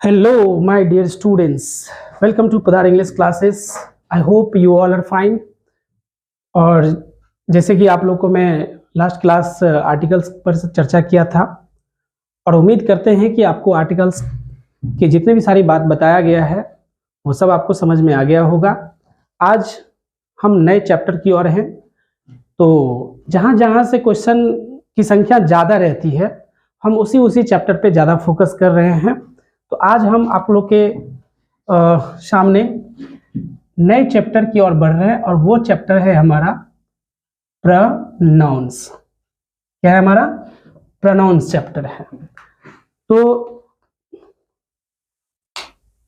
Hello, my dear students. Welcome to Padar English classes. I hope you all are fine. और जैसे कि आप लोग को मैं लास्ट क्लास आर्टिकल्स पर चर्चा किया था और उम्मीद करते हैं कि आपको आर्टिकल्स के जितने भी सारी बात बताया गया है वो सब आपको समझ में आ गया होगा। आज हम नए चैप्टर की ओर हैं, तो जहाँ जहाँ से क्वेश्चन की संख्या ज़्यादा रहती है हम उसी चैप्टर पे ज़्यादा फोकस कर रहे हैं। तो आज हम आप लोग के सामने नए चैप्टर की ओर बढ़ रहे हैं और वो चैप्टर है हमारा प्रोनाउंस। क्या है हमारा? प्रोनाउंस चैप्टर है। तो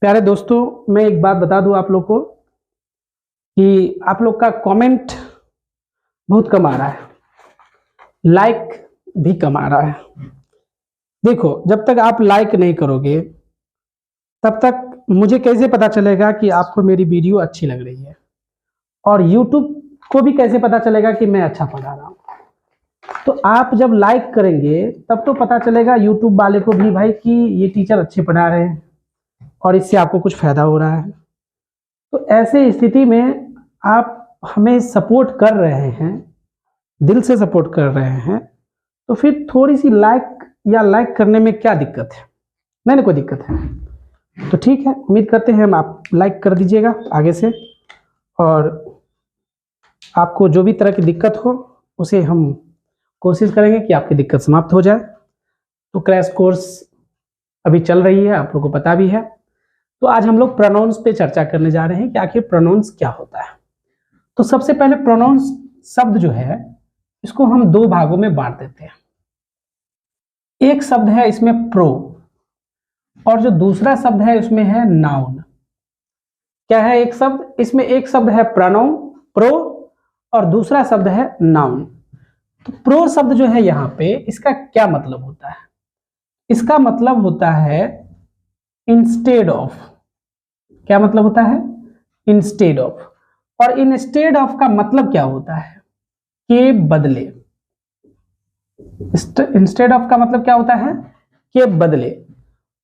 प्यारे दोस्तों, मैं एक बात बता दूं आप लोग को कि आप लोग का कमेंट बहुत कम आ रहा है, लाइक भी कम आ रहा है। देखो, जब तक आप लाइक नहीं करोगे तब तक मुझे कैसे पता चलेगा कि आपको मेरी वीडियो अच्छी लग रही है, और YouTube को भी कैसे पता चलेगा कि मैं अच्छा पढ़ा रहा हूँ। तो आप जब लाइक करेंगे तब तो पता चलेगा YouTube वाले को भी भाई कि ये टीचर अच्छे पढ़ा रहे हैं और इससे आपको कुछ फायदा हो रहा है। तो ऐसे स्थिति में आप हमें सपोर्ट कर रहे हैं, दिल से सपोर्ट कर रहे हैं, तो फिर थोड़ी सी लाइक करने में क्या दिक्कत है? नहीं कोई दिक्कत है। तो ठीक है, उम्मीद करते हैं आप लाइक कर दीजिएगा आगे से, और आपको जो भी तरह की दिक्कत हो उसे हम कोशिश करेंगे कि आपकी दिक्कत समाप्त हो जाए। तो क्रैश कोर्स अभी चल रही है, आप लोगों को पता भी है। तो आज हम लोग प्रोनाउंस पे चर्चा करने जा रहे हैं कि आखिर प्रोनाउंस क्या होता है। तो सबसे पहले प्रोनाउंस शब्द जो है इसको हम दो भागों में बांट देते हैं। एक शब्द है इसमें प्रो, और जो दूसरा शब्द है उसमें है नाउन। क्या है? एक शब्द, इसमें एक शब्द है प्रोनाउन प्रो और दूसरा शब्द है नाउन। तो प्रो शब्द जो है यहाँ पे, इसका क्या मतलब होता है? इसका मतलब होता है इंस्टेड ऑफ। क्या मतलब होता है? Instead of. और इंस्टेड ऑफ का मतलब क्या होता है? के बदले। इंस्टेड ऑफ का मतलब क्या होता है? के बदले।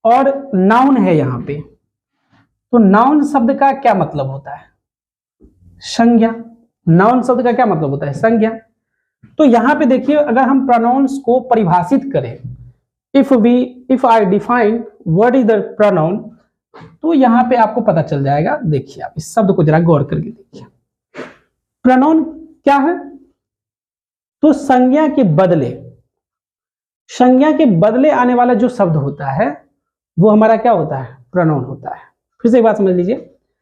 और नाउन है यहाँ पे, तो नाउन शब्द का क्या मतलब होता है? संज्ञा। नाउन शब्द का क्या मतलब होता है? संज्ञा। तो यहाँ पे देखिए, अगर हम प्रोनाउंस को परिभाषित करें, if I define what is the pronoun, तो यहाँ पे आपको पता चल जाएगा। देखिए, आप इस शब्द को जरा गौर करके देखिए। प्रोनाउन क्या है? तो संज्ञा के बदले आने वाला जो शब्द होता है वो हमारा क्या होता है? प्रोनाउन होता है। फिर से एक बात समझ लीजिए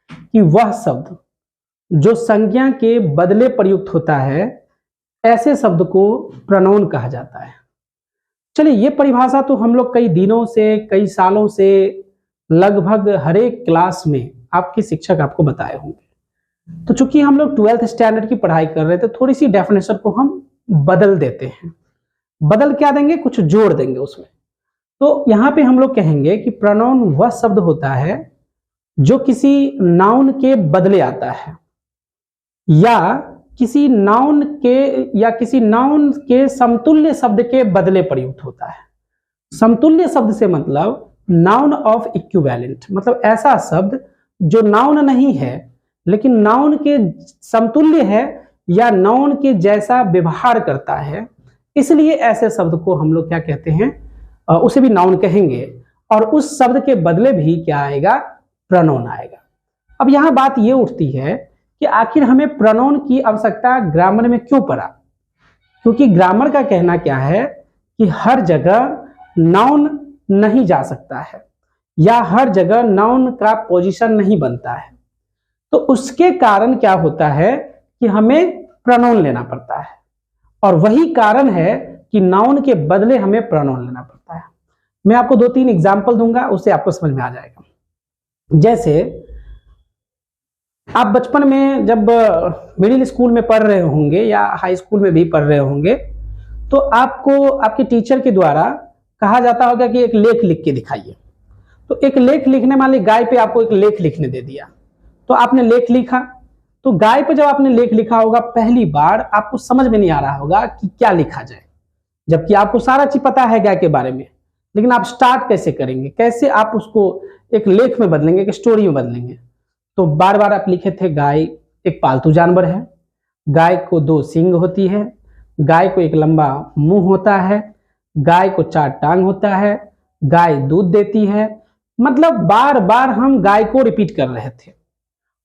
कि वह शब्द जो संज्ञा के बदले प्रयुक्त होता है, ऐसे शब्द को प्रोनाउन कहा जाता है। चलिए, ये परिभाषा तो हम लोग कई दिनों से, कई सालों से, लगभग हर एक क्लास में आपके शिक्षक आपको बताए होंगे। तो चूंकि हम लोग 12th स्टैंडर्ड की पढ़ाई कर रहे थे, थोड़ी सी डेफिनेशन को हम बदल देते हैं। बदल क्या देंगे? कुछ जोड़ देंगे उसमें। तो यहाँ पे हम लोग कहेंगे कि प्रोनाउन वह शब्द होता है जो किसी नाउन के बदले आता है, या किसी नाउन के समतुल्य शब्द के बदले प्रयुक्त होता है। समतुल्य शब्द से मतलब नाउन ऑफ इक्विवेलेंट, मतलब ऐसा शब्द जो नाउन नहीं है लेकिन नाउन के समतुल्य है या नाउन के जैसा व्यवहार करता है, इसलिए ऐसे शब्द को हम लोग क्या कहते हैं? उसे भी नाउन कहेंगे। और उस शब्द के बदले भी क्या आएगा? प्रोनाउन आएगा। अब यहाँ बात ये उठती है कि आखिर हमें प्रोनाउन की आवश्यकता ग्रामर में क्यों पड़ा? क्योंकि ग्रामर का कहना क्या है कि हर जगह नाउन नहीं जा सकता है, या हर जगह नाउन का पोजीशन नहीं बनता है। तो उसके कारण क्या होता है कि हमें प्रोनाउन लेना पड़ता है, और वही कारण है कि नाउन के बदले हमें प्रोनाउन लेना पड़ता है। मैं आपको 2-3 एग्जाम्पल दूंगा, उससे आपको समझ में आ जाएगा। जैसे आप बचपन में जब मिडिल स्कूल में पढ़ रहे होंगे या हाई स्कूल में भी पढ़ रहे होंगे, तो आपको आपके टीचर के द्वारा कहा जाता होगा कि एक लेख लिख के दिखाइए। तो एक लेख लिखने वाली गाय पे आपको एक लेख लिखने दे दिया, तो आपने लेख लिखा। तो गाय पे जब आपने लेख लिखा होगा, पहली बार आपको समझ में नहीं आ रहा होगा कि क्या लिखा जाए, जबकि आपको सारा चीज पता है गाय के बारे में। लेकिन आप स्टार्ट कैसे करेंगे, कैसे आप उसको एक लेख में बदलेंगे, एक स्टोरी में बदलेंगे। तो बार बार आप लिखे थे गाय एक पालतू जानवर है, गाय को 2 सींग होती है, गाय को एक लंबा मुंह होता है, गाय को 4 टांग होता है, गाय दूध देती है। मतलब बार बार हम गाय को रिपीट कर रहे थे।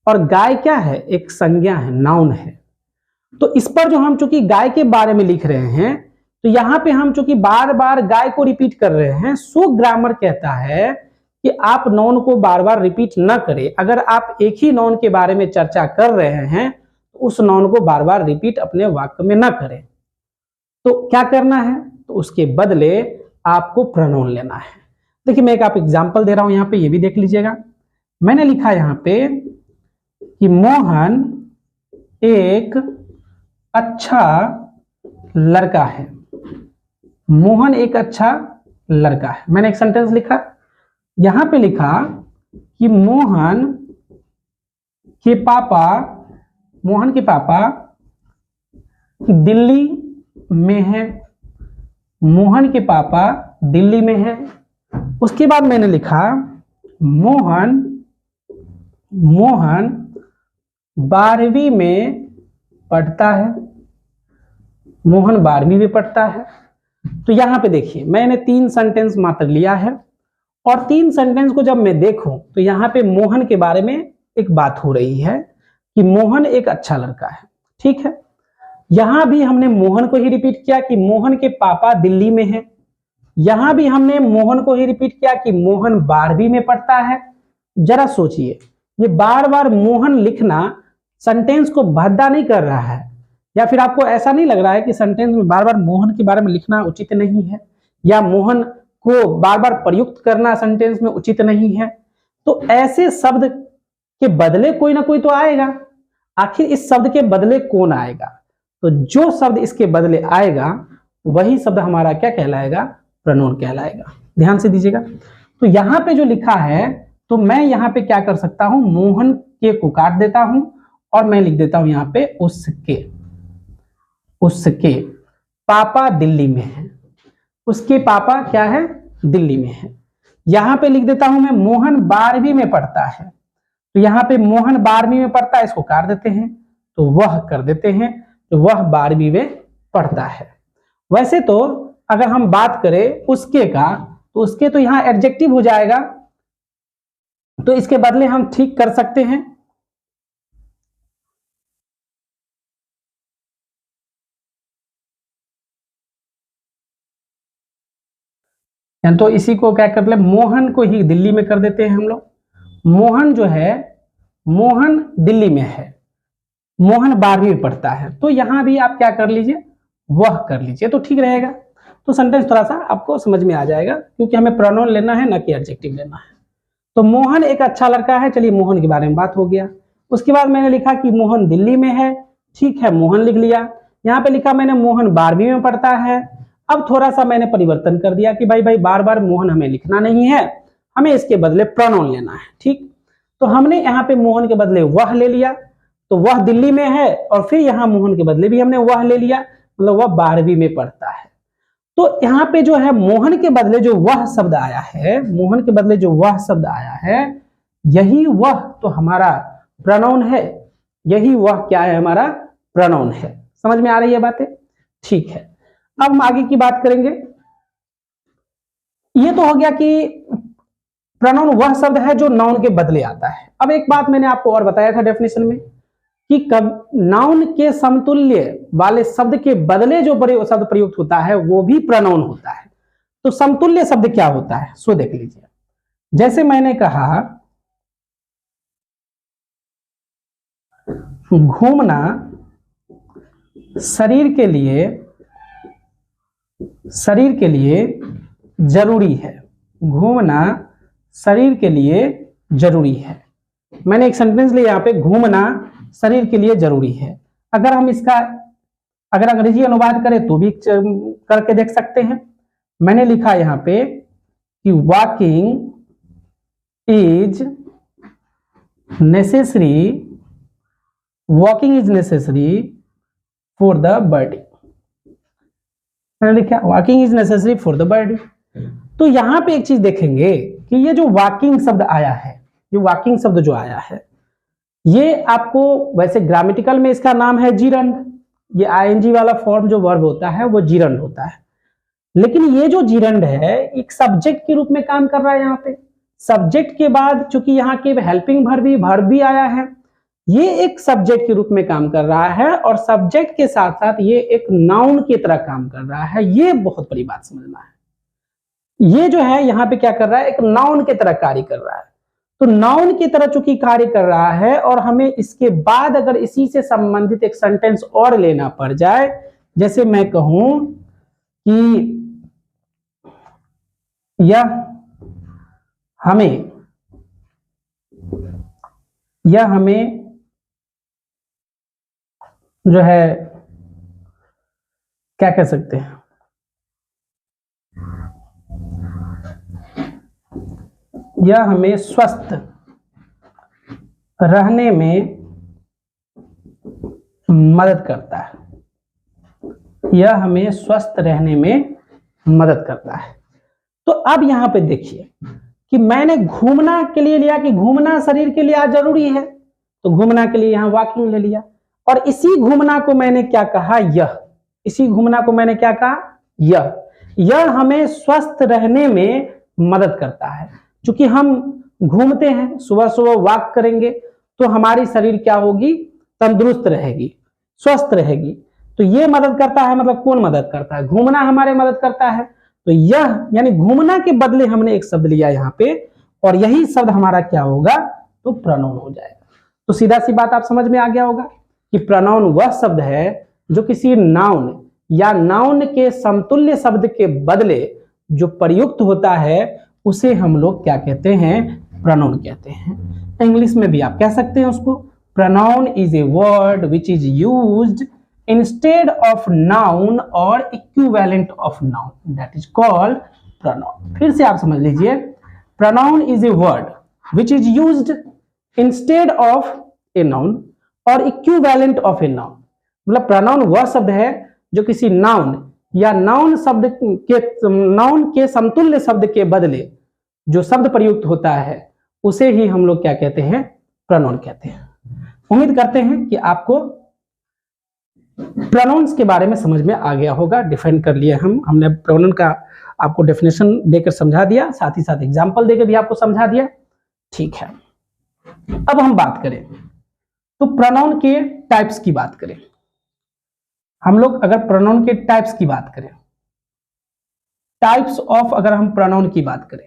और गाय क्या है, एक संज्ञा है, नाउन है। तो इस पर जो हम चूंकि गाय के बारे में लिख रहे हैं, तो यहां पे हम चूंकि बार बार गाय को रिपीट कर रहे हैं, सो ग्रामर कहता है कि आप नाउन को बार बार रिपीट ना करें। अगर आप एक ही नाउन के बारे में चर्चा कर रहे हैं तो उस नाउन को बार बार रिपीट अपने वाक्य में ना करें। तो क्या करना है, तो उसके बदले आपको प्रोनाउन लेना है। देखिए मैं एक आप एग्जांपल दे रहा हूं, यहां पे ये भी देख लीजिएगा। मैंने लिखा यहां पे कि मोहन एक अच्छा लड़का है। मोहन एक अच्छा लड़का है। मैंने एक सेंटेंस लिखा, यहां पे लिखा कि मोहन के पापा दिल्ली में है। मोहन के पापा दिल्ली में है। उसके बाद मैंने लिखा मोहन 12वीं में पढ़ता है। मोहन 12वीं में पढ़ता है। तो यहां पे देखिए मैंने 3 सेंटेंस मात्र लिया है, और 3 सेंटेंस को जब मैं देखूं तो यहां पे मोहन के बारे में एक बात हो रही है कि मोहन एक अच्छा लड़का है। ठीक है, यहां भी हमने मोहन को ही रिपीट किया कि मोहन के पापा दिल्ली में हैं। यहां भी हमने मोहन को ही रिपीट किया कि मोहन 12वीं में पढ़ता है। जरा सोचिए, ये बार बार मोहन लिखना सेंटेंस को भद्दा नहीं कर रहा है, या फिर आपको ऐसा नहीं लग रहा है कि सेंटेंस में बार बार मोहन के बारे में लिखना उचित नहीं है, या मोहन को बार बार प्रयुक्त करना सेंटेंस में उचित नहीं है। तो ऐसे शब्द के बदले कोई ना कोई तो आएगा। आखिर इस शब्द के बदले कौन आएगा? तो जो शब्द इसके बदले आएगा वही शब्द हमारा क्या कहलाएगा? प्रोनाउन कहलाएगा। ध्यान से दीजिएगा। तो यहां पे जो लिखा है, तो मैं यहां पे क्या कर सकता हूं, मोहन के को काट देता हूं और मैं लिख देता हूं यहां पे उसके पापा दिल्ली में है। उसके पापा क्या है? दिल्ली में है। यहां पे लिख देता हूं मैं मोहन 12वीं में पढ़ता है। तो यहां पे मोहन 12वीं में पढ़ता है, इसको काट देते हैं तो वह कर देते हैं, तो वह 12वीं में पढ़ता है। वैसे तो अगर हम बात करें उसके का, तो उसके तो यहां एडजेक्टिव हो जाएगा, तो इसके बदले हम ठीक कर सकते हैं। तो इसी को क्या कर ले, मोहन को ही दिल्ली में कर देते हैं हम लोग। मोहन जो है, मोहन दिल्ली में है, मोहन 12वीं में पढ़ता है। तो यहां भी आप क्या कर लीजिए, वह कर लीजिए, तो ठीक रहेगा। तो सेंटेंस थोड़ा सा आपको समझ में आ जाएगा, क्योंकि हमें प्रोनाउन लेना है ना कि एडजेक्टिव लेना है। तो मोहन एक अच्छा लड़का है, चलिए मोहन के बारे में बात हो गया। उसके बाद मैंने लिखा कि मोहन दिल्ली में है, ठीक है, मोहन लिख लिया। यहाँ पे लिखा मैंने मोहन 12वीं में पढ़ता है। अब थोड़ा सा मैंने परिवर्तन कर दिया कि भाई बार बार मोहन हमें लिखना नहीं है, हमें इसके बदले प्रोनाउन लेना है। ठीक, तो हमने यहाँ पे मोहन के बदले वह ले लिया, तो वह दिल्ली में है, और फिर यहाँ मोहन के बदले भी हमने वह ले लिया, मतलब वह 12वीं में पढ़ता है। तो यहाँ पे जो है मोहन के बदले जो वह शब्द आया है, मोहन के बदले जो वह शब्द आया है, यही वह तो हमारा प्रोनाउन है। यही वह क्या है? हमारा प्रोनाउन है। समझ में आ रही है बातें? ठीक है, अब हम आगे की बात करेंगे। ये तो हो गया कि प्रोनाउन वह शब्द है जो नाउन के बदले आता है। अब एक बात मैंने आपको और बताया था डेफिनेशन में कि कब नाउन के समतुल्य वाले शब्द के बदले जो शब्द प्रयुक्त होता है वो भी प्रोनाउन होता है। तो समतुल्य शब्द क्या होता है, सो देख लीजिए। जैसे मैंने कहा घूमना शरीर के लिए जरूरी है। घूमना शरीर के लिए जरूरी है। मैंने एक सेंटेंस लिया यहाँ पे, घूमना शरीर के लिए जरूरी है। अगर हम इसका अगर अंग्रेजी अनुवाद करें तो भी करके देख सकते हैं। मैंने लिखा यहाँ पे कि walking is necessary for the body. मैंने लिखा walking is necessary for the body. तो यहां पे एक चीज देखेंगे कि ये जो वॉकिंग शब्द आया है, ये वॉकिंग शब्द जो आया है, ये आपको वैसे ग्रामेटिकल में इसका नाम है जीरंड। ये आईएनजी वाला फॉर्म जो वर्ब होता है वो जीरंड होता है। लेकिन ये जो जीरंड है एक सब्जेक्ट के रूप में काम कर रहा है। यहाँ पे सब्जेक्ट के बाद चूंकि यहाँ के हेल्पिंग वर्ब भी आया है, ये एक सब्जेक्ट के रूप में काम कर रहा है और सब्जेक्ट के साथ साथ ये एक नाउन की तरह काम कर रहा है। ये बहुत बड़ी बात समझना है। ये जो है यहाँ पे क्या कर रहा है, एक नाउन की तरह कार्य कर रहा है। तो नाउन की तरह चूंकि कार्य कर रहा है और हमें इसके बाद अगर इसी से संबंधित एक सेंटेंस और लेना पड़ जाए, जैसे मैं कहूं कि यह हमें जो है क्या कह सकते हैं, यह हमें स्वस्थ रहने में मदद करता है। यह हमें स्वस्थ रहने में मदद करता है। तो अब यहां पे देखिए कि मैंने घूमना के लिए लिया कि घूमना शरीर के लिए आज जरूरी है, तो घूमना के लिए यहां वॉकिंग ले लिया। और इसी घूमना को मैंने क्या कहा, यह, इसी घूमना को मैंने क्या कहा, यह हमें स्वस्थ रहने में मदद करता है। क्योंकि हम घूमते हैं, सुबह सुबह वॉक करेंगे तो हमारी शरीर क्या होगी, तंदुरुस्त रहेगी, स्वस्थ रहेगी। तो ये मदद करता है, मतलब कौन मदद करता है, घूमना हमारे मदद करता है। तो यह यानी घूमना के बदले हमने एक शब्द लिया यहाँ पे और यही शब्द हमारा क्या होगा, तो प्रोनाउन हो जाएगा। तो सीधा सी बात आप समझ में आ गया होगा कि प्रोनाउन वह शब्द है जो किसी नाउन या नाउन के समतुल्य शब्द के बदले जो प्रयुक्त होता है उसे हम लोग क्या कहते हैं, प्रोनाउन कहते हैं। इंग्लिश में भी आप कह सकते हैं उसको, pronoun is a word which is used instead of noun or equivalent of noun, that is called pronoun। फिर से आप समझ लीजिए, pronoun is a word which is used instead of a noun or equivalent of a noun। मतलब pronoun वह शब्द है जो किसी नाउन या नाउन के समतुल्य शब्द के बदले जो शब्द प्रयुक्त होता है उसे ही हम लोग क्या कहते हैं, pronoun कहते हैं। उम्मीद करते हैं कि आपको प्रोनाउंस के बारे में समझ में आ गया होगा। डिफाइन कर लिया हमने प्रोनाउन का, आपको डेफिनेशन देकर समझा दिया, साथ ही साथ एग्जांपल देकर भी आपको समझा दिया। ठीक है, अब हम बात करें तो प्रोनाउन के टाइप्स की बात करें। हम लोग अगर प्रोनाउन के टाइप्स की बात करें, टाइप्स ऑफ, अगर हम प्रोनाउन की बात करें,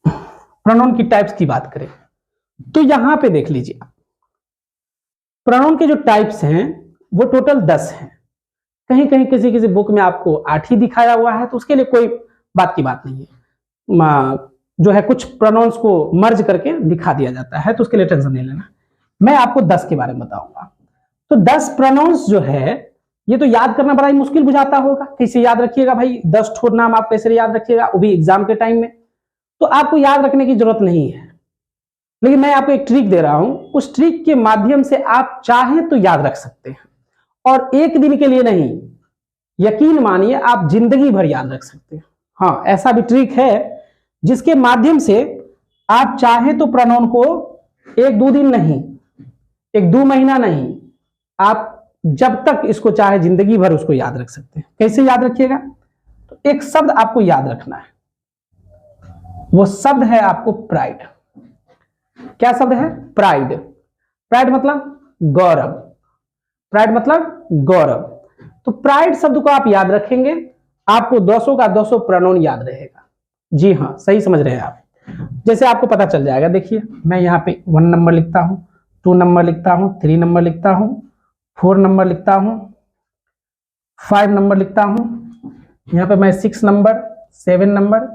प्रोनाउन की टाइप्स की बात करें तो यहां पे देख लीजिए, प्रोनाउन के जो टाइप्स हैं वो टोटल 10 हैं। कहीं कहीं किसी किसी बुक में आपको 8 ही दिखाया हुआ है, तो उसके लिए कोई बात की बात नहीं है। जो है कुछ प्रोनाउंस को मर्ज करके दिखा दिया जाता है, तो उसके लिए टेंशन नहीं लेना। मैं आपको 10 के बारे में बताऊंगा। तो 10 प्रोनाउंस जो है ये तो याद करना बड़ा ही मुश्किल बुझाता होगा, कैसे याद रखिएगा भाई, 10 ठोर नाम आप कैसे याद रखिएगा, वो भी एग्जाम के टाइम में। तो आपको याद रखने की जरूरत नहीं है, लेकिन मैं आपको एक ट्रिक दे रहा हूं, उस ट्रिक के माध्यम से आप चाहें तो याद रख सकते हैं। और एक दिन के लिए नहीं, यकीन मानिए आप जिंदगी भर याद रख सकते हैं। हाँ, ऐसा भी ट्रिक है जिसके माध्यम से आप चाहें तो प्रोनाउन को 1-2 दिन नहीं, 1-2 महीना नहीं, आप जब तक इसको चाहे जिंदगी भर उसको याद रख सकते हैं। कैसे याद रखिएगा, तो एक शब्द आपको याद रखना है, वो शब्द है आपको प्राइड। क्या शब्द है, प्राइड। प्राइड मतलब गौरव, प्राइड मतलब गौरव। तो प्राइड शब्द को आप याद रखेंगे, आपको 200 का 200 प्रोनाउन याद रहेगा। जी हाँ, सही समझ रहे हैं आप। जैसे आपको पता चल जाएगा, देखिए मैं यहाँ पे 1 नंबर लिखता हूँ, 2 नंबर लिखता हूँ, 3 नंबर लिखता हूँ, 4 नंबर लिखता हूँ, 5 नंबर लिखता हूँ, यहाँ पे मैं 6 नंबर, 7 नंबर,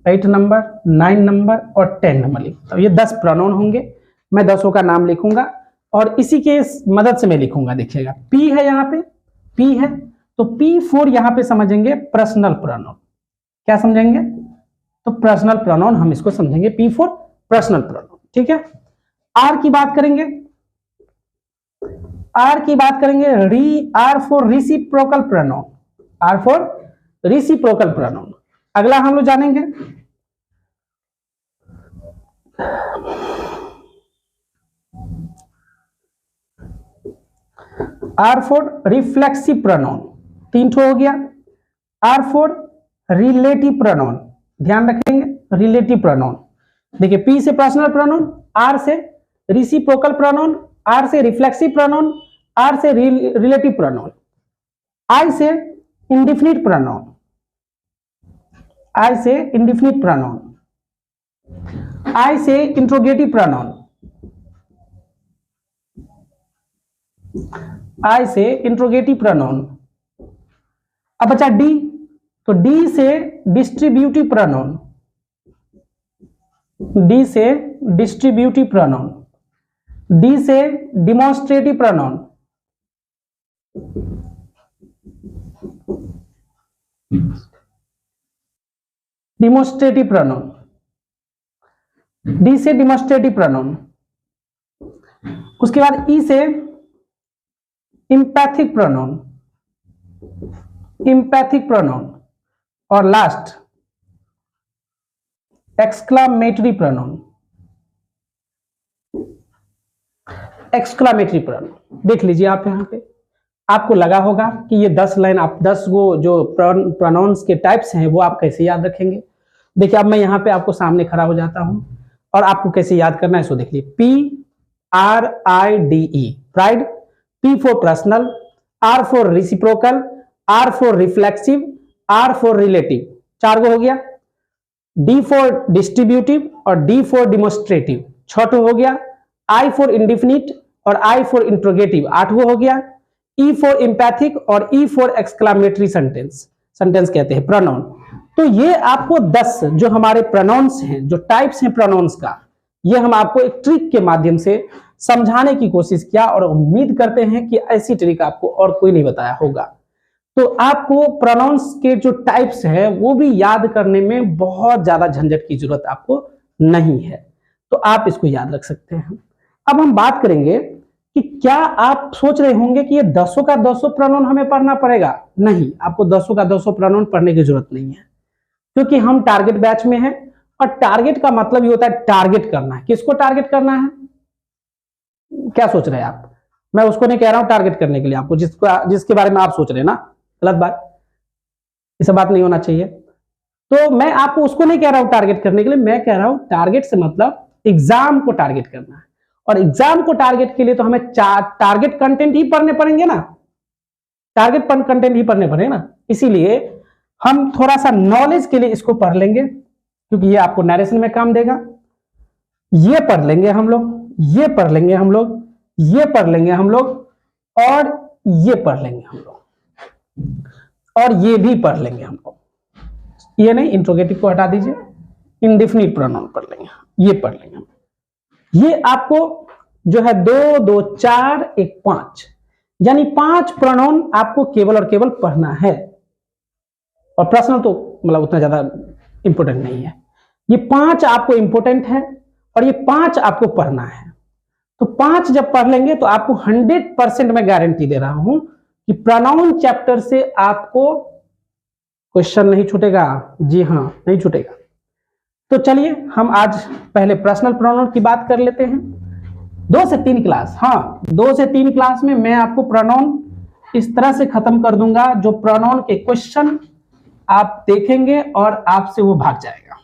8 नंबर, 9 नंबर और 10 नंबर लिखता हूँ। ये 10 प्रोनाउन होंगे। मैं 10 का नाम लिखूंगा और इसी के मदद से मैं लिखूंगा। देखिएगा पी है, यहाँ पे पी है, तो P4 यहाँ पे समझेंगे पर्सनल प्रोनाउन। क्या समझेंगे, तो पर्सनल प्रोनाउन हम इसको समझेंगे, P4 पर्सनल प्रोनाउन। ठीक है, आर की बात करेंगे, आर की बात करेंगे, R for reciprocal pronoun, R for reciprocal pronoun. अगला हम लोग जानेंगे आर फॉर रिफ्लेक्सिव प्रोनाउन, 3 ठो हो गया। आर फॉर रिलेटिव प्रोनाउन, ध्यान रखेंगे रिलेटिव प्रोनाउन। देखिए पी से पर्सनल प्रोनाउन, आर से रिसिप्रोकल प्रोनाउन, आर से रिफ्लेक्सिव प्रोनाउन, आर से रिलेटिव प्रोनाउन, आई से इंडिफिनिट प्रोनाउन, आई से इंडिफिनिट प्रोनाउन, आई से इंट्रोगेटिव प्रोनाउन, आई से इंट्रोगेटिव प्रोनाउन। अब बचा डी, तो डी से डिस्ट्रीब्यूटिव प्रोनाउन, डी से डिस्ट्रीब्यूटिव प्रोनाउन, डी से demonstrative pronoun, demonstrative pronoun, D से डिमॉन्स्ट्रेटिव प्रोनाउन। उसके बाद ई से इंपैथिक प्रोनाउन, इंपैथिक प्रोनाउन, और last exclamatory pronoun, exclamatory pronoun. देख लीजिए आप यहां पे, आपको लगा होगा कि ये 10 लाइन, आप 10 गो जो प्रोनाउंस के टाइप्स हैं वो आप कैसे याद रखेंगे। देखिए अब मैं यहां पे आपको सामने खड़ा हो जाता हूं और आपको कैसे याद करना है सो देख लीजिए। PRIDE pride, P for personal, R for reciprocal, R for reflexive, R for relative, 4 गो हो गया। D फॉर डिस्ट्रीब्यूटिव और D फॉर डिमॉन्स्ट्रेटिव, 6 हो गया। I फॉर इंडिफिनिट और I फॉर इंट्रोगेटिव, 8 हो गया। E फॉर एम्पैथिक और E for exclamatory sentence, sentence कहते हैं प्रोनाउन। तो ये आपको 10 जो हमारे प्रोनाउंस हैं, जो टाइप्स हैं प्रोनाउंस का, ये हम आपको एक ट्रिक के माध्यम से समझाने की कोशिश किया और उम्मीद करते हैं कि ऐसी ट्रिक आपको और कोई नहीं बताया होगा। तो आपको प्रोनाउंस के जो टाइप्स हैं वो भी याद करने में बहुत ज्यादा झंझट की जरूरत आपको नहीं है, तो आप इसको याद रख सकते हैं। अब हम बात करेंगे कि क्या आप सोच रहे होंगे कि ये 10 का 10 प्रोनाउन हमें पढ़ना पड़ेगा। नहीं, आपको 10 का 10 प्रोनाउन पढ़ने की जरूरत नहीं है, क्योंकि हम टारगेट बैच में हैं और टारगेट का मतलब ये होता है टारगेट करना है। किसको टारगेट करना है, क्या सोच रहे हैं आप? मैं उसको नहीं कह रहा हूं टारगेट करने के लिए आपको, जिसके बारे में आप सोच रहे हैं ना, गलत बात, ये सब बात नहीं होना चाहिए। तो मैं आपको उसको नहीं कह रहा हूं टारगेट करने के लिए, मैं कह रहा हूं टारगेट से मतलब एग्जाम को टारगेट करना है। और एग्जाम को टारगेट के लिए तो हमें टारगेट कंटेंट ही पढ़ने पड़ेंगे ना, टारगेट कंटेंट ही पढ़ने पड़ेंगे ना। इसीलिए हम थोड़ा सा नॉलेज के लिए इसको पढ़ लेंगे, क्योंकि ये आपको नरेशन में काम देगा। ये पढ़ लेंगे हम लोग, ये पढ़ लेंगे हम लोग, ये पढ़ लेंगे हम लोग, और ये पढ़ लेंगे हम लोग, और ये भी पढ़ लेंगे हम लोग। ये नहीं, इंट्रोगेटिव को हटा दीजिए, इंडेफिनिट प्रोनाउन पढ़ लेंगे, ये पढ़ लेंगे हम। ये आपको जो है 2 2 4 1 5 यानी 5 प्रोनाउन आपको केवल और केवल पढ़ना है। और प्रश्न तो मतलब उतना ज्यादा इंपोर्टेंट नहीं है, ये 5 आपको इंपोर्टेंट है और ये 5 आपको पढ़ना है। तो 5 जब पढ़ लेंगे तो आपको 100% मैं गारंटी दे रहा हूं कि प्रोनाउन चैप्टर से आपको क्वेश्चन नहीं छूटेगा। जी हाँ, नहीं छूटेगा। तो चलिए हम आज पहले पर्सनल प्रोनाउन की बात कर लेते हैं। 2 से 3 क्लास, हाँ 2 से 3 क्लास में मैं आपको प्रोनाउन इस तरह से खत्म कर दूंगा, जो प्रोनाउन के क्वेश्चन आप देखेंगे और आपसे वो भाग जाएगा,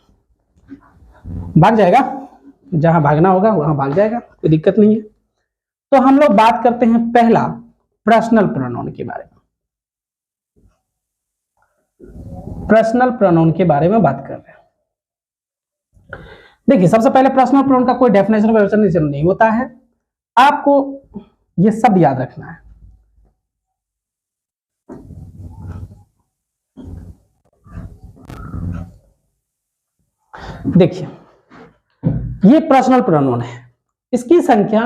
भाग जाएगा, जहां भागना होगा वहां भाग जाएगा, कोई दिक्कत नहीं है। तो हम लोग बात करते हैं पहला पर्सनल प्रोनाउन के बारे में। पर्सनल प्रोनाउन के बारे में बात कर रहे हैं। देखिए सबसे पहले पर्सनल प्रोनाउन का कोई डेफिनेशन वर्जन नहीं होता है, आपको ये सब याद रखना है। देखिए ये पर्सनल प्रोनाउन है, इसकी संख्या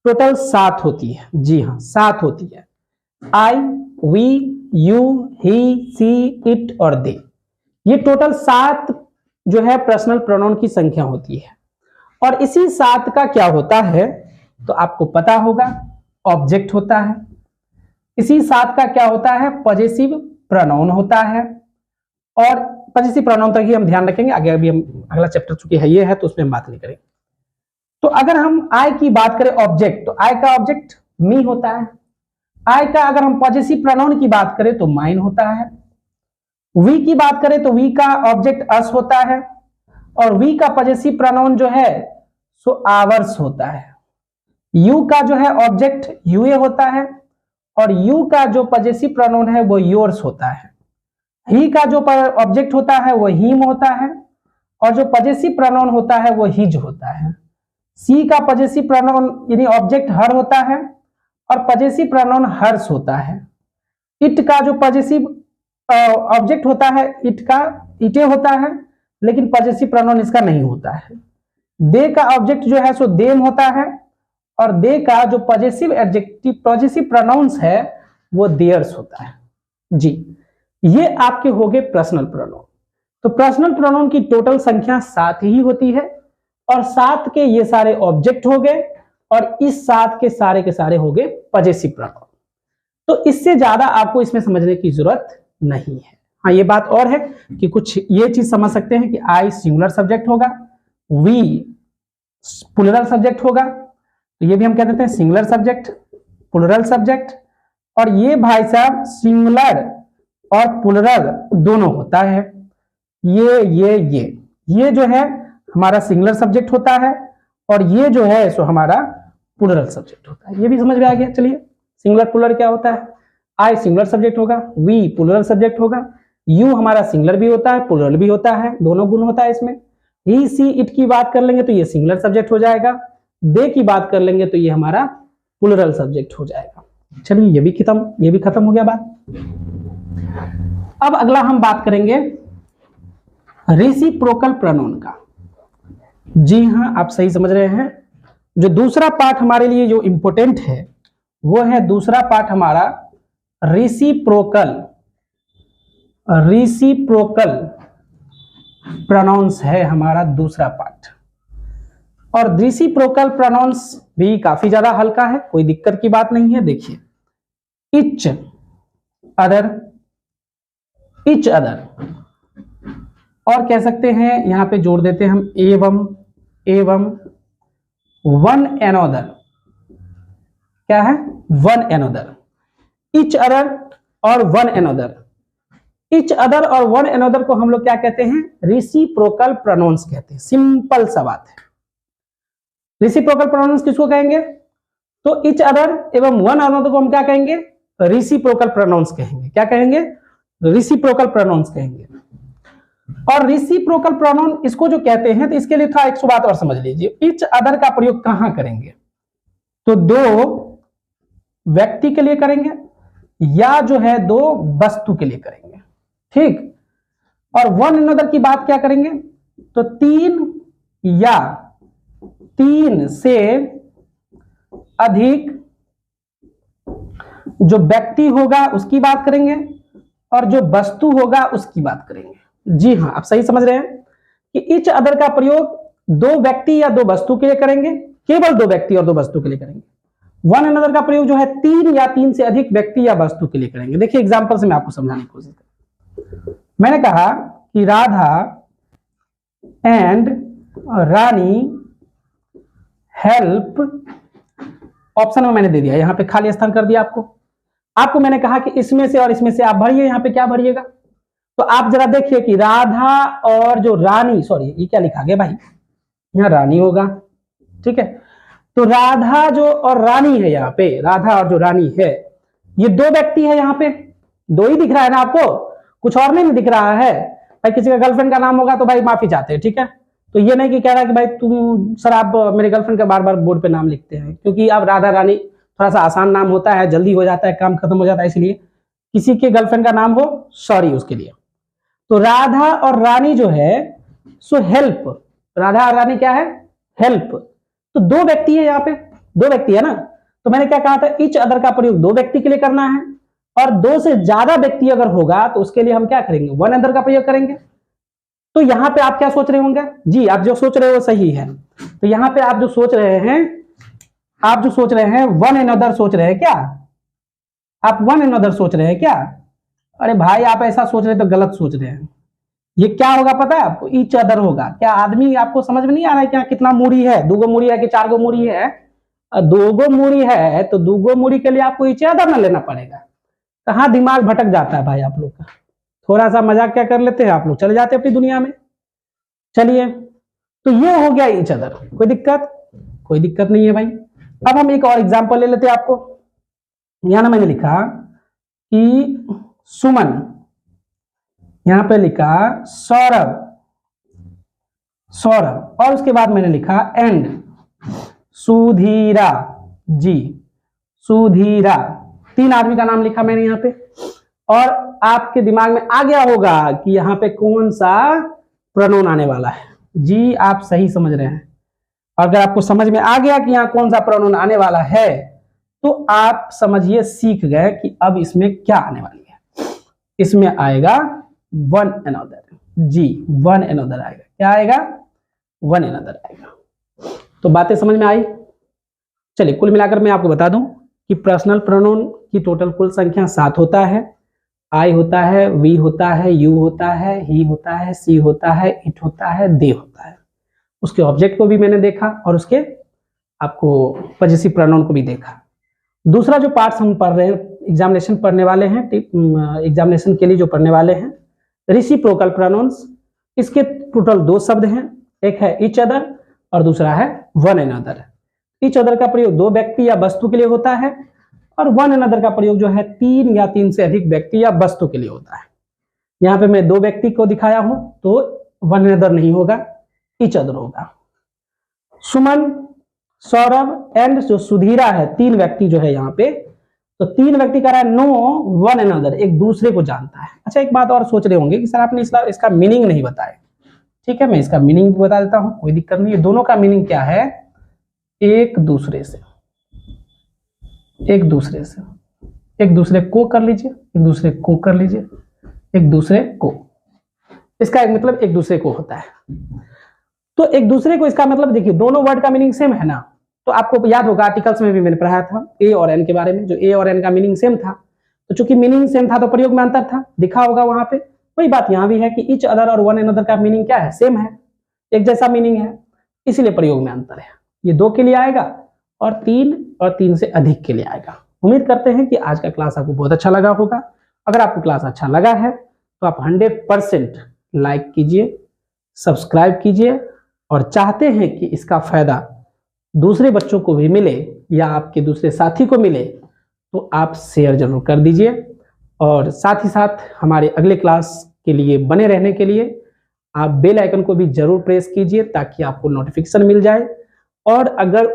टोटल 7 होती है। जी हाँ 7 होती है। I, we, you, he, she, it और दे, ये टोटल 7 जो है पर्सनल प्रोनाउन की संख्या होती है। और इसी 7 का क्या होता है तो आपको पता होगा, ऑब्जेक्ट होता है। इसी 7 का क्या होता है, पॉजेसिव प्रोनाउन होता है। और पजेसिव प्रोनाउन तक ही हम ध्यान रखेंगे, आगे अभी हम अगला चैप्टर चूंकि है ये है तो उसमें हम बात नहीं करेंगे। तो अगर हम आई की बात करें ऑब्जेक्ट, तो आई का ऑब्जेक्ट मी होता है। आई का अगर हम पजेसिव प्रोनाउन की बात करें तो माइन होता है। वी की बात करें तो वी का ऑब्जेक्ट अस होता है, और वी का पजेसिव प्रोनाउन जो है सो आवर्स होता है। यू का जो है ऑब्जेक्ट यूए होता है, और यू का जो पजेसिव प्रोनाउन है वो योर्स होता है। ही का जो ऑब्जेक्ट होता है वो हिम होता है, और जो पजेसिव प्रोनाउन होता है वो हिज होता है। सी का पजेसिव प्रोनाउन यानी ऑब्जेक्ट हर होता है, और पजेसिव प्रोनाउन हर्स होता है। इट का जो पजेसिव ऑब्जेक्ट होता है इट का इटे होता है, लेकिन पजेसिव प्रोनाउन इसका नहीं होता है। दे का ऑब्जेक्ट जो है सो देम होता है, और दे का जो पजेसिव एडजेक्टिव पजेसिव प्रोनाउंस है वो देयर्स होता है। जी, ये आपके हो गए पर्सनल प्रोनाउन। तो पर्सनल प्रोनाउन की टोटल संख्या 7 ही होती है, और 7 के ये सारे ऑब्जेक्ट हो गए, और इस 7 के सारे हो गए पजेसिव प्रोनाउन। तो इससे ज्यादा आपको इसमें समझने की जरूरत नहीं है। हाँ, ये बात और है कि कुछ ये चीज समझ सकते हैं कि आई सिंगुलर सब्जेक्ट होगा, वी प्लुरल सब्जेक्ट होगा, तो ये भी हम कह देते हैं सिंगुलर सब्जेक्ट, प्लुरल सब्जेक्ट, और ये भाई साहब सिंगुलर और प्लुरल दोनों होता है। ये जो है हमारा सिंगुलर सब्जेक्ट होता है, और ये जो है सो हमारा प्लुरल सब्जेक्ट होता है। ये भी समझ में आ गया। चलिए, सिंगुलर प्लुरल क्या होता है। आई सिंगुलर सब्जेक्ट होगा, वी प्लुरल सब्जेक्ट होगा, यू हमारा सिंगुलर भी होता है प्लुरल भी होता है, दोनों गुण होता है इसमें। ही सी इट की बात कर लेंगे तो ये सिंगुलर सब्जेक्ट हो जाएगा, दे की बात कर लेंगे तो ये हमारा प्लुरल सब्जेक्ट हो जाएगा। चलिए, ये भी खत्म हो गया बात। अब अगला हम बात करेंगे रेसिप्रोकल प्रोनाउन का। जी हाँ, आप सही समझ रहे हैं। जो दूसरा पार्ट हमारे लिए जो इंपॉर्टेंट है वो है दूसरा पार्ट हमारा रेसिप्रोकल प्रोनाउंस है हमारा दूसरा पार्ट। और रेसिप्रोकल प्रोनाउंस भी काफी ज्यादा हल्का है, कोई दिक्कत की बात नहीं है। देखिए, इच अदर, और कह सकते हैं यहां पे जोड़ देते हैं हम एवं वन एनोदर। क्या है? One another. इच अदर और वन एनोदर। इच अदर और वन एनोदर को हम लोग क्या कहते हैं? रेसिप्रोकल प्रोनाउंस कहते हैं। सिंपल सा बात है। रेसिप्रोकल प्रोनाउंस किसको कहेंगे? तो इच अदर एवं वन अनदर को हम क्या कहेंगे? रेसिप्रोकल प्रोनाउंस कहेंगे। क्या कहेंगे? रेसिप्रोकल प्रोनाउंस कहेंगे। और रेसिप्रोकल प्रोनाउन इसको जो कहते हैं, तो इसके लिए था 100 बात और समझ लीजिए। इच अदर का प्रयोग कहां करेंगे? तो दो व्यक्ति के लिए करेंगे, या जो है दो वस्तु के लिए करेंगे। ठीक। और वन अनदर की बात क्या करेंगे? तो तीन या तीन से अधिक जो व्यक्ति होगा उसकी बात करेंगे, और जो वस्तु होगा उसकी बात करेंगे। जी हाँ, आप सही समझ रहे हैं कि इच अदर का प्रयोग दो व्यक्ति या दो वस्तु के लिए करेंगे, केवल दो व्यक्ति और दो वस्तु के लिए करेंगे। वन अनदर का प्रयोग जो है तीन या तीन से अधिक व्यक्ति या वस्तु के लिए करेंगे। देखिए, एग्जांपल से मैं आपको समझाने की कोशिश करूं। मैंने कहा कि Radha and Rani help, option में मैंने दे दिया, यहां पे खाली स्थान कर दिया। आपको मैंने कहा कि इसमें से और इसमें से आप भरिए। यहां पे क्या भरिएगा? तो आप जरा देखिए कि राधा और जो रानी, सॉरी ये क्या लिखा गया भाई, यहां रानी होगा। ठीक है, तो राधा जो और रानी है, यहाँ पे राधा और जो रानी है ये दो व्यक्ति है। यहाँ पे दो ही दिख रहा है ना आपको, कुछ और नहीं दिख रहा है। भाई किसी का गर्लफ्रेंड का नाम होगा तो भाई माफी चाहते हैं। ठीक है, तो ये नहीं कि कह रहा कि भाई तुम सर आप मेरे गर्लफ्रेंड का बार बार बोर्ड पे नाम लिखते हैं, क्योंकि अब राधा रानी थोड़ा सा आसान नाम होता है, जल्दी हो जाता है, काम खत्म हो जाता है, इसलिए किसी के गर्लफ्रेंड का नाम हो, सॉरी उसके लिए। तो राधा और रानी जो है सो हेल्प, राधा और रानी क्या है? हेल्प। तो दो व्यक्ति है, यहाँ पे दो व्यक्ति है ना, तो मैंने क्या कहा था? इच अदर का प्रयोग दो व्यक्ति के लिए करना है, और दो से ज्यादा व्यक्ति अगर होगा तो उसके लिए हम क्या करेंगे? वन अदर का प्रयोग करेंगे। तो यहां पे आप क्या सोच रहे होंगे? जी, आप जो सोच रहे हो वो सही है। तो यहां पे आप जो सोच रहे हैं वन अनदर सोच रहे हैं क्या? आप वन अनदर सोच रहे हैं क्या? अरे भाई, आप ऐसा सोच रहे तो गलत सोच रहे हैं। ये क्या होगा पता है आपको? ईच अदर होगा। क्या आदमी आपको समझ में नहीं आ रहा है कि यहाँ कितना मूड़ी है? 2 गो मूड़ी है कि 4 गो मूड़ी है? 2 गो मूड़ी है तो 2 गो मूड़ी के लिए आपको ईच अदर ना लेना पड़ेगा। कहाँ दिमाग भटक जाता है भाई आप लोग का। थोड़ा सा मजाक क्या कर लेते हैं आप लोग, चले जाते हैं अपनी दुनिया में। चलिए, तो ये हो गया ईच अदर। कोई दिक्कत? कोई दिक्कत नहीं है भाई। अब हम एक और एग्जांपल ले लेते हैं आपको। यहां ना मैंने लिखा कि सुमन, यहां पे लिखा सौरभ, सौरभ, और उसके बाद मैंने लिखा एंड सुधीरा जी, सुधीरा। 3 आदमी का नाम लिखा मैंने यहाँ पे। और आपके दिमाग में आ गया होगा कि यहाँ पे कौन सा प्रोनाउन आने वाला है। जी आप सही समझ रहे हैं। अगर आपको समझ में आ गया कि यहाँ कौन सा प्रोनाउन आने वाला है तो आप समझिए सीख गए कि अब इसमें क्या आने वाली है। इसमें आएगा वन अनदर। जी वन अनदर आएगा। क्या आएगा? वन अनदर आएगा। तो बातें समझ में आई? चलिए, कुल मिलाकर मैं आपको बता दूं कि पर्सनल प्रोनाउन की टोटल कुल संख्या 7 होता है। आई होता है, वी होता है, यू होता है, ही होता है, सी होता है, इट होता है, दे होता है। उसके ऑब्जेक्ट को भी मैंने देखा और उसके आपको पजेसिव प्रोनाउन को भी देखा। दूसरा जो पार्ट्स हम पढ़ रहे हैं, एग्जामिनेशन पढ़ने वाले हैं, एग्जामिनेशन के लिए जो पढ़ने वाले हैं, रेसिप्रोकल प्रोनाउंस। इसके टोटल 2 शब्द हैं, एक है ईच अदर और दूसरा है वन अनदर। ईच अदर का प्रयोग 2 व्यक्ति या वस्तु के लिए होता है और वन अनदर का प्रयोग जो है 3 या 3 से अधिक व्यक्ति या वस्तु के लिए होता है। यहाँ पे मैं 2 व्यक्ति को दिखाया हूं तो वन अनदर नहीं होगा, ईच अदर होगा। सुमन, सौरभ एंड जो सुधीरा है, 3 व्यक्ति जो है यहाँ पे, तो 3 व्यक्ति कह रहा है नो वन अनदर, एक दूसरे को जानता है। अच्छा, एक बात और सोच रहे होंगे कि सर आपने इसका मीनिंग नहीं बताया। ठीक है, मैं इसका मीनिंग भी बता देता हूं, कोई दिक्कत नहीं है। दोनों का मीनिंग क्या है? एक दूसरे से, एक दूसरे से, एक दूसरे को कर लीजिए, एक दूसरे को कर लीजिए, एक दूसरे को। इसका एक मतलब एक दूसरे को होता है। तो एक दूसरे को, इसका मतलब देखिए दोनों वर्ड का मीनिंग सेम है ना। तो आपको याद होगा आर्टिकल्स में भी मैंने पढ़ाया था ए और एन के बारे में, जो ए और एन का मीनिंग सेम था। तो चूंकि मीनिंग सेम था तो प्रयोग में अंतर था, दिखा होगा वहां पे। वही बात यहाँ भी है कि ईच अदर और वन अनदर का मीनिंग क्या है? सेम है, एक जैसा मीनिंग है, इसीलिए प्रयोग में अंतर है। ये 2 के लिए आएगा और 3 से अधिक के लिए आएगा। उम्मीद करते हैं कि आज का क्लास आपको बहुत अच्छा लगा होगा। अगर आपको क्लास अच्छा लगा है तो आप 100% लाइक कीजिए, सब्सक्राइब कीजिए, और चाहते हैं कि इसका फायदा दूसरे बच्चों को भी मिले या आपके दूसरे साथी को मिले तो आप शेयर जरूर कर दीजिए। और साथ ही साथ हमारे अगले क्लास के लिए बने रहने के लिए आप बेल आइकन को भी जरूर प्रेस कीजिए ताकि आपको नोटिफिकेशन मिल जाए। और अगर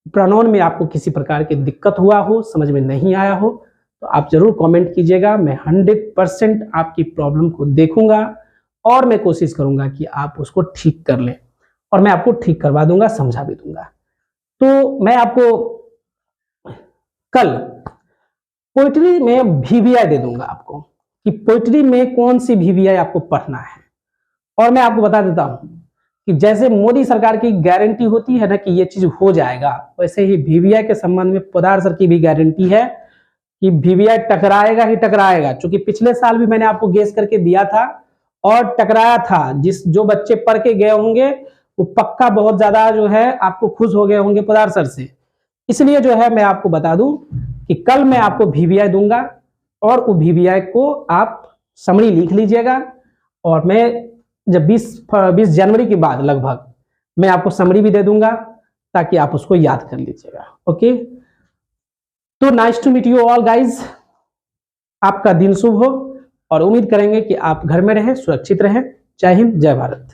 प्रोनाउन में आपको किसी प्रकार की दिक्कत हुआ हो, समझ में नहीं आया हो, तो आप जरूर कमेंट कीजिएगा। मैं 100% आपकी प्रॉब्लम को देखूंगा और मैं कोशिश करूंगा कि आप उसको ठीक कर लें, और मैं आपको ठीक करवा दूंगा, समझा भी दूंगा। तो मैं आपको कल पोइट्री में VVI दे दूंगा आपको कि पोइट्री में कौन सी VVI आपको पढ़ना है। और मैं आपको बता देता हूं कि जैसे मोदी सरकार की गारंटी होती है ना कि ये चीज हो जाएगा, वैसे ही VVI के संबंध में पोद्दार सर की भी गारंटी है कि VVI टकराएगा ही टकराएगा। क्योंकि पिछले साल भी मैंने आपको गेस करके दिया था और टकराया था। जो बच्चे पढ़ के गए होंगे वो पक्का बहुत ज्यादा जो है आपको खुश हो गए होंगे पोद्दार सर से। इसलिए जो है मैं आपको बता दूं कि कल मैं आपको VVI दूंगा और वो VVI को आप समरी लिख लीजिएगा। और मैं जब 20 जनवरी के बाद लगभग मैं आपको समरी भी दे दूंगा ताकि आप उसको याद कर लीजिएगा। ओके, तो nice to meet you all guys. आपका दिन शुभ हो और उम्मीद करेंगे कि आप घर में रहें, सुरक्षित रहें। जय हिंद, जय भारत।